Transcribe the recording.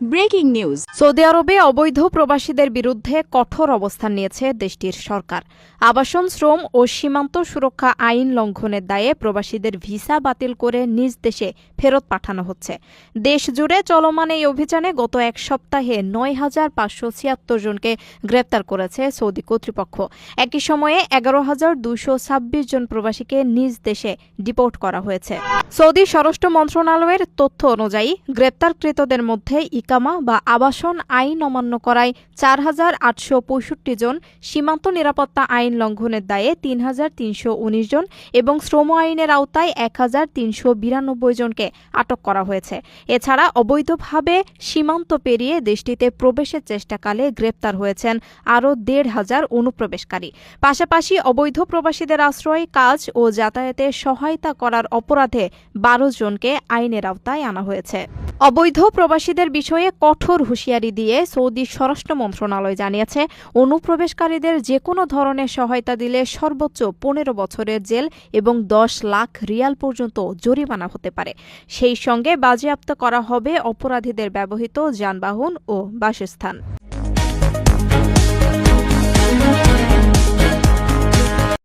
Breaking news. Saudi আরবে অবৈধ প্রবাসীদের বিরুদ্ধে কঠোর অবস্থান নিয়েছে দেশটির সরকার। আবাসন, শ্রম ও সীমান্ত সুরক্ষা আইন লঙ্ঘনের দায়ে প্রবাসীদের ভিসা বাতিল করে নিজ দেশে ফেরত পাঠানো হচ্ছে। দেশজুড়ে চলমান এই অভিযানে গত এক সপ্তাহে ৯,৫৭৬ জনকে গ্রেপ্তার করেছে সৌদি কর্তৃপক্ষ। একই সময়ে ১১,২২৬ জন প্রবাসীকে নিজ দেশে ডিপোর্ট করা হয়েছে। সৌদি স্বরাষ্ট্র মন্ত্রণালয়ের তথ্য অনুযায়ী গ্রেপ্তারকৃতদের মধ্যে ইকামা বা আবাসন আইন অমান্য করায় ৪,৮৬৫ জন, সীমান্ত নিরাপত্তা আইন লঙ্ঘনের দায়ে ৩,৩১৯ জন এবং শ্রম আইনের আওতায় ১,৩৯২ জনকে আটক করা হয়েছে। এছাড়া অবৈধভাবে সীমান্ত পেরিয়ে দেশটিতে প্রবেশের চেষ্টাকালে গ্রেপ্তার হয়েছেন আরও ১,৫০০ অনুপ্রবেশকারী। পাশাপাশি অবৈধ প্রবাসীদের আশ্রয়, কাজ ও যাতায়াতে সহায়তা করার অপরাধে ১২ জনকে আইনের আওতায় আনা হয়েছে। অবৈধ প্রবাসীদের বিষয়ে কঠোর হুঁশিয়ারি দিয়ে সৌদি স্বরাষ্ট্র মন্ত্রণালয় জানিয়েছে, অনুপ্রবেশকারীদের যেকোনো ধরনের সহায়তা দিলে সর্বোচ্চ ১৫ বছরের জেল এবং ১০ লাখ রিয়াল পর্যন্ত জরিমানা হতে পারে। সেই সঙ্গে বাজেয়াপ্ত করা হবে অপরাধীদের ব্যবহৃত যানবাহন ও বাসস্থান।